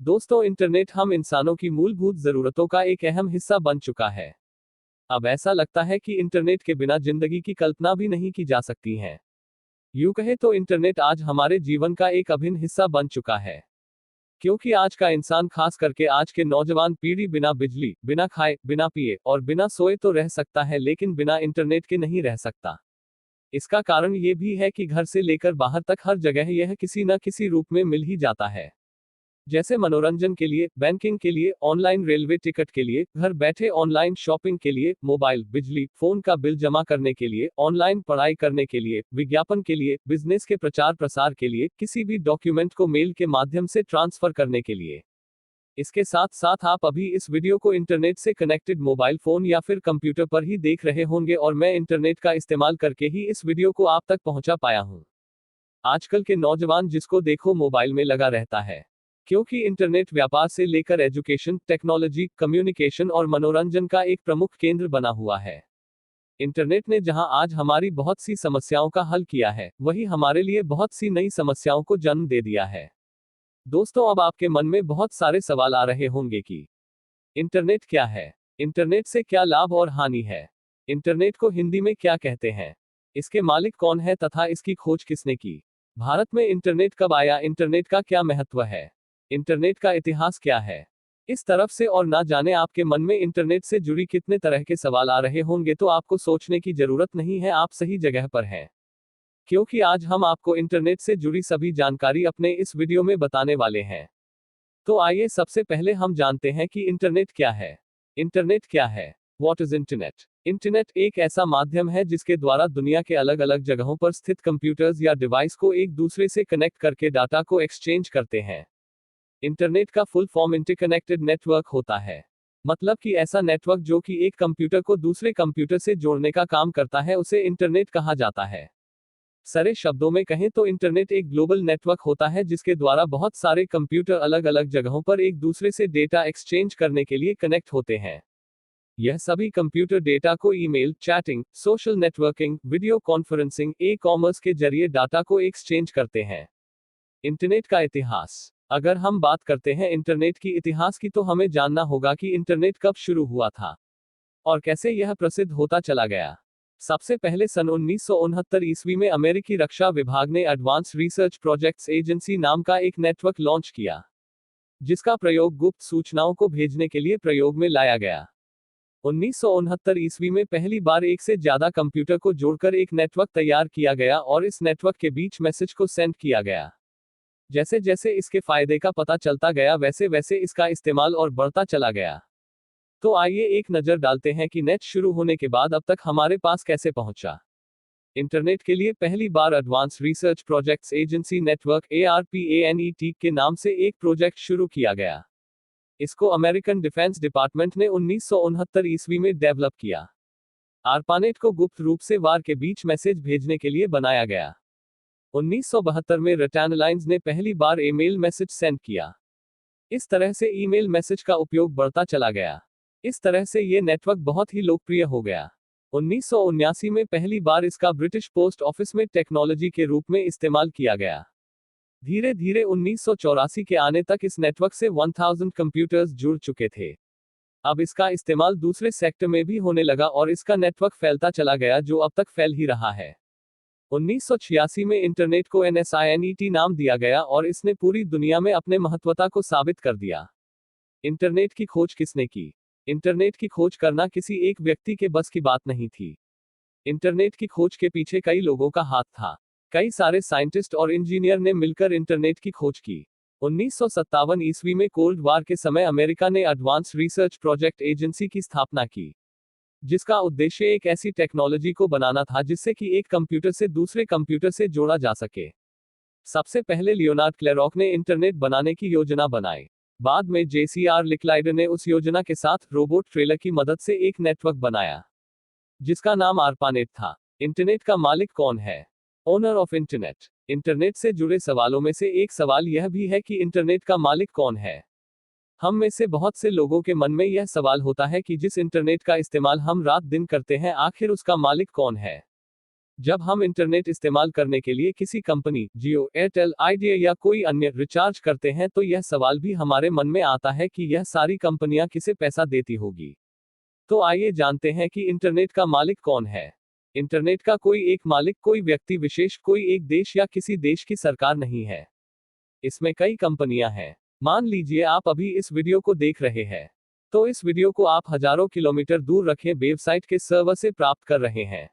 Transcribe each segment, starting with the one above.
दोस्तों, इंटरनेट हम इंसानों की मूलभूत जरूरतों का एक अहम हिस्सा बन चुका है। अब ऐसा लगता है कि इंटरनेट के बिना जिंदगी की कल्पना भी नहीं की जा सकती है। यूं कहे तो इंटरनेट आज हमारे जीवन का एक अभिन्न हिस्सा बन चुका है। क्योंकि आज का इंसान, खास करके आज के नौजवान पीढ़ी, बिना बिजली, बिना खाए, बिना पिए और बिना सोए तो रह सकता है, लेकिन बिना इंटरनेट के नहीं रह सकता। इसका कारण ये भी है कि घर से लेकर बाहर तक हर जगह यह किसी न किसी रूप में मिल ही जाता है। जैसे मनोरंजन के लिए, बैंकिंग के लिए, ऑनलाइन रेलवे टिकट के लिए, घर बैठे ऑनलाइन शॉपिंग के लिए, मोबाइल, बिजली, फोन का बिल जमा करने के लिए, ऑनलाइन पढ़ाई करने के लिए, विज्ञापन के लिए, बिजनेस के प्रचार प्रसार के लिए, किसी भी डॉक्यूमेंट को मेल के माध्यम से ट्रांसफर करने के लिए। इसके साथ साथ आप अभी इस वीडियो को इंटरनेट से कनेक्टेड मोबाइल फोन या फिर कंप्यूटर पर ही देख रहे होंगे, और मैं इंटरनेट का इस्तेमाल करके ही इस वीडियो को आप तक पहुंचा पाया हूं। आजकल के नौजवान जिसको देखो मोबाइल में लगा रहता है, क्योंकि इंटरनेट व्यापार से लेकर एजुकेशन, टेक्नोलॉजी, कम्युनिकेशन और मनोरंजन का एक प्रमुख केंद्र बना हुआ है। इंटरनेट ने जहां आज हमारी बहुत सी समस्याओं का हल किया है, वही हमारे लिए बहुत सी नई समस्याओं को जन्म दे दिया है। दोस्तों, अब आपके मन में बहुत सारे सवाल आ रहे होंगे कि इंटरनेट क्या है, इंटरनेट से क्या लाभ और हानि है, इंटरनेट को हिंदी में क्या कहते हैं, इसके मालिक कौन है तथा इसकी खोज किसने की, भारत में इंटरनेट कब आया, इंटरनेट का क्या महत्व है, इंटरनेट का इतिहास क्या है। इस तरफ से और ना जाने आपके मन में इंटरनेट से जुड़ी कितने तरह के सवाल आ रहे होंगे, तो आपको सोचने की जरूरत नहीं है, आप सही जगह पर हैं। क्योंकि आज हम आपको इंटरनेट से जुड़ी सभी जानकारी अपने इस वीडियो में बताने वाले हैं। तो आइए सबसे पहले हम जानते हैं कि इंटरनेट क्या है। इंटरनेट क्या है? What is internet? इंटरनेट एक ऐसा माध्यम है जिसके द्वारा दुनिया के अलग अलग जगहों पर स्थित कंप्यूटर्स या डिवाइस को एक दूसरे से कनेक्ट करके डाटा को एक्सचेंज करते हैं। इंटरनेट का फुल फॉर्म इंटरकनेक्टेड नेटवर्क होता है। मतलब कि ऐसा नेटवर्क जो कि एक कंप्यूटर को दूसरे कंप्यूटर से जोड़ने का काम करता है, उसे इंटरनेट कहा जाता है। सारे शब्दों में कहें तो इंटरनेट एक ग्लोबल नेटवर्क होता है जिसके द्वारा बहुत सारे कंप्यूटर अलग अलग जगहों पर एक दूसरे से डेटा एक्सचेंज करने के लिए कनेक्ट होते हैं। यह सभी कंप्यूटर डेटा को email, chatting, social networking, video conferencing, e commerce के जरिए डाटा को एक्सचेंज करते हैं। इंटरनेट का इतिहास। अगर हम बात करते हैं इंटरनेट की इतिहास की, तो हमें जानना होगा कि इंटरनेट कब शुरू हुआ था और कैसे यह प्रसिद्ध होता चला गया। सबसे पहले सन 1969 ईस्वी में अमेरिकी रक्षा विभाग ने एडवांस रिसर्च प्रोजेक्ट्स एजेंसी नाम का एक नेटवर्क लॉन्च किया, जिसका प्रयोग गुप्त सूचनाओं को भेजने के लिए प्रयोग में लाया गया। 1969 ईस्वी में पहली बार एक से ज्यादा कंप्यूटर को जोड़कर एक नेटवर्क तैयार किया गया और इस नेटवर्क के बीच मैसेज को सेंड किया गया। जैसे जैसे इसके फायदे का पता चलता गया, वैसे वैसे इसका इस्तेमाल और बढ़ता चला गया। तो आइए एक नजर डालते हैं कि नेट शुरू होने के बाद अब तक हमारे पास कैसे पहुंचा। इंटरनेट के लिए पहली बार Advance Research Projects Agency Network ARPANET के नाम से एक प्रोजेक्ट शुरू किया गया। इसको अमेरिकन डिफेंस डिपार्टमेंट ने 1969 ईस्वी में डेवलप किया। आरपानेट को गुप्त रूप से वार के बीच मैसेज भेजने के लिए बनाया गया। 1972 में रटैन लाइंस ने पहली बार ईमेल मैसेज सेंड किया। इस तरह से ईमेल मैसेज का उपयोग बढ़ता चला गया। इस तरह से ये नेटवर्क बहुत ही लोकप्रिय हो गया। 1979 में पहली बार इसका ब्रिटिश पोस्ट ऑफिस में टेक्नोलॉजी के रूप में इस्तेमाल किया गया। धीरे धीरे 1984 के आने तक इस नेटवर्क से 1000 कंप्यूटर्स जुड़ चुके थे। अब इसका इस्तेमाल दूसरे सेक्टर में भी होने लगा और इसका नेटवर्क फैलता चला गया, जो अब तक फैल ही रहा है। 1986 में इंटरनेट को NSINET नाम दिया गया और इसने पूरी दुनिया में अपने महत्वता को साबित कर दिया। इंटरनेट की खोज किसने की? इंटरनेट की खोज करना किसी एक व्यक्ति के बस की बात नहीं थी। इंटरनेट की खोज के पीछे कई लोगों का हाथ था। कई सारे साइंटिस्ट और इंजीनियर ने मिलकर इंटरनेट की खोज की। 1957 ईस्वी में कोल्ड वार के समय अमेरिका ने एडवांस रिसर्च प्रोजेक्ट एजेंसी की स्थापना की, जिसका उद्देश्य एक ऐसी टेक्नोलॉजी को बनाना था जिससे कि एक कंप्यूटर से दूसरे कंप्यूटर से जोड़ा जा सके। सबसे पहले लियोनार्ड क्लेरॉक ने इंटरनेट बनाने की योजना बनाई। बाद में JCR लिकलाइडर ने उस योजना के साथ रोबोट ट्रेलर की मदद से एक नेटवर्क बनाया, जिसका नाम आरपानेट था। इंटरनेट का मालिक कौन है? Owner of internet. इंटरनेट से जुड़े सवालों में से एक सवाल यह भी है कि इंटरनेट का मालिक कौन है। हम में से बहुत से लोगों के मन में यह सवाल होता है कि जिस इंटरनेट का इस्तेमाल हम रात दिन करते हैं, आखिर उसका मालिक कौन है। जब हम इंटरनेट इस्तेमाल करने के लिए किसी कंपनी, जियो, एयरटेल, आइडिया या कोई अन्य रिचार्ज करते हैं तो यह सवाल भी हमारे मन में आता है कि यह सारी कंपनियां किसे पैसा देती होगी। तो आइए जानते हैं कि इंटरनेट का मालिक कौन है। इंटरनेट का कोई एक मालिक, कोई व्यक्ति विशेष, कोई एक देश या किसी देश की सरकार नहीं है। इसमें कई कंपनियां हैं। मान लीजिए आप अभी इस वीडियो को देख रहे हैं, तो इस वीडियो को आप हजारों किलोमीटर दूर रखे वेबसाइट के सर्वर से प्राप्त कर रहे हैं।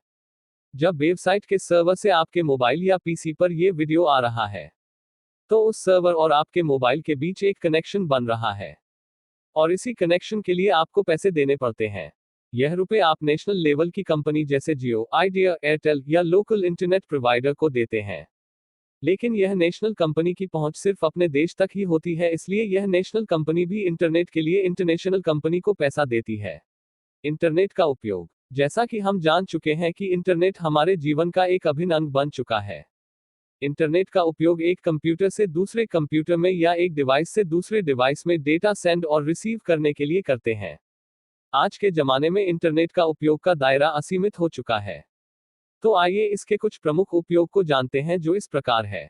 जब वेबसाइट के सर्वर से आपके मोबाइल या पीसी पर यह वीडियो आ रहा है, तो उस सर्वर और आपके मोबाइल के बीच एक कनेक्शन बन रहा है, और इसी कनेक्शन के लिए आपको पैसे देने पड़ते हैं। यह रुपए आप नेशनल लेवल की कंपनी जैसे जियो, आइडिया, एयरटेल या लोकल इंटरनेट प्रोवाइडर को देते हैं। लेकिन यह नेशनल कंपनी की पहुंच सिर्फ अपने देश तक ही होती है, इसलिए यह नेशनल कंपनी भी इंटरनेट के लिए इंटरनेशनल कंपनी को पैसा देती है। इंटरनेट का उपयोग, जैसा कि हम जान चुके हैं कि इंटरनेट हमारे जीवन का एक अभिन्न अंग बन चुका है। इंटरनेट का उपयोग एक कंप्यूटर से दूसरे कंप्यूटर में या एक डिवाइस से दूसरे डिवाइस में डेटा सेंड और रिसीव करने के लिए करते हैं। आज के जमाने में इंटरनेट का उपयोग का दायरा असीमित हो चुका है। तो आइए इसके कुछ प्रमुख उपयोग को जानते हैं, जो इस प्रकार है।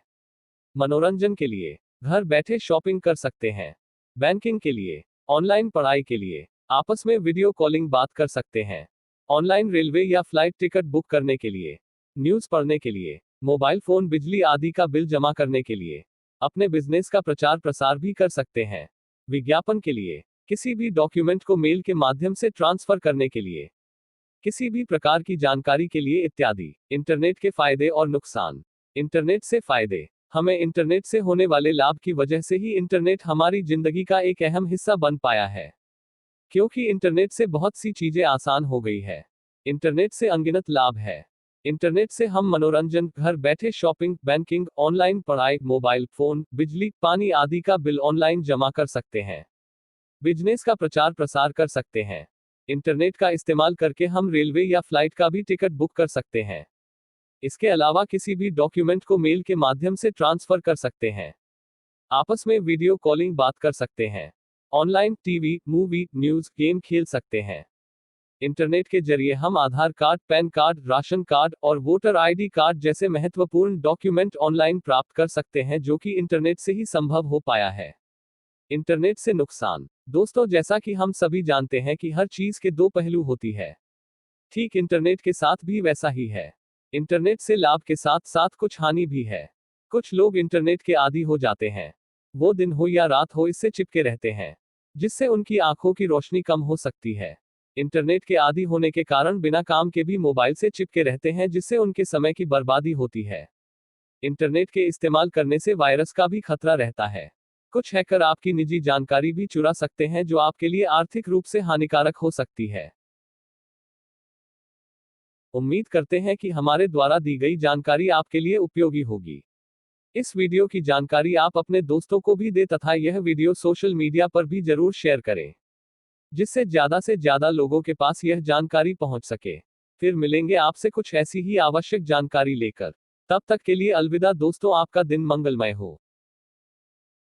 मनोरंजन के लिए, घर बैठे शॉपिंग कर सकते हैं। बैंकिंग के लिए, ऑनलाइन पढ़ाई के लिए, आपस में वीडियो कॉलिंग बात कर सकते हैं। ऑनलाइन रेलवे या फ्लाइट टिकट बुक करने के लिए, न्यूज़ पढ़ने के लिए, मोबाइल फोन, बिजली आदि का बिल जमा करने के लिए, अपने बिजनेस का प्रचार प्रसार भी कर सकते हैं। विज्ञापन के लिए, किसी भी डॉक्यूमेंट को मेल के माध्यम से ट्रांसफर करने के लिए, किसी भी प्रकार की जानकारी के लिए इत्यादि। इंटरनेट के फायदे और नुकसान। इंटरनेट से फायदे, हमें इंटरनेट से होने वाले लाभ की वजह से ही इंटरनेट हमारी जिंदगी का एक अहम हिस्सा बन पाया है, क्योंकि इंटरनेट से बहुत सी चीजें आसान हो गई है। इंटरनेट से अनगिनत लाभ है। इंटरनेट से हम मनोरंजन, घर बैठे शॉपिंग, बैंकिंग, ऑनलाइन पढ़ाई, मोबाइल फोन, बिजली, पानी आदि का बिल ऑनलाइन जमा कर सकते हैं। बिजनेस का प्रचार प्रसार कर सकते हैं। इंटरनेट का इस्तेमाल करके हम रेलवे या फ्लाइट का भी टिकट बुक कर सकते हैं। इसके अलावा किसी भी डॉक्यूमेंट को मेल के माध्यम से ट्रांसफर कर सकते हैं। आपस में वीडियो कॉलिंग बात कर सकते हैं। Online TV, movie, news, game खेल सकते हैं। इंटरनेट के जरिए हम Aadhaar card, PAN card, ration card और वोटर आईडी कार्ड जैसे महत्वपूर्ण डॉक्यूमेंट ऑनलाइन प्राप्त कर सकते हैं, जो कि इंटरनेट से ही संभव हो पाया है। इंटरनेट से नुकसान। दोस्तों, जैसा कि हम सभी जानते हैं कि हर चीज के दो पहलू होती है, ठीक इंटरनेट के साथ भी वैसा ही है। इंटरनेट से लाभ के साथ साथ कुछ हानि भी है। कुछ लोग इंटरनेट के आदी हो जाते हैं। वो दिन हो या रात हो, इससे चिपके रहते हैं, जिससे उनकी आंखों की रोशनी कम हो सकती है। इंटरनेट के आदी होने के कारण बिना काम के भी मोबाइल से चिपके रहते हैं, जिससे उनके समय की बर्बादी होती है। इंटरनेट के इस्तेमाल करने से वायरस का भी खतरा रहता है। कुछ हैकर आपकी निजी जानकारी भी चुरा सकते हैं, जो आपके लिए आर्थिक रूप से हानिकारक हो सकती है। उम्मीद करते हैं कि हमारे द्वारा दी गई जानकारी आपके लिए उपयोगी होगी। इस वीडियो की जानकारी आप अपने दोस्तों को भी दें तथा यह वीडियो सोशल मीडिया पर भी जरूर शेयर करें, जिससे ज्यादा से ज्यादा लोगों के पास यह जानकारी पहुंच सके। फिर मिलेंगे आपसे कुछ ऐसी ही आवश्यक जानकारी लेकर। तब तक के लिए अलविदा दोस्तों, आपका दिन मंगलमय हो।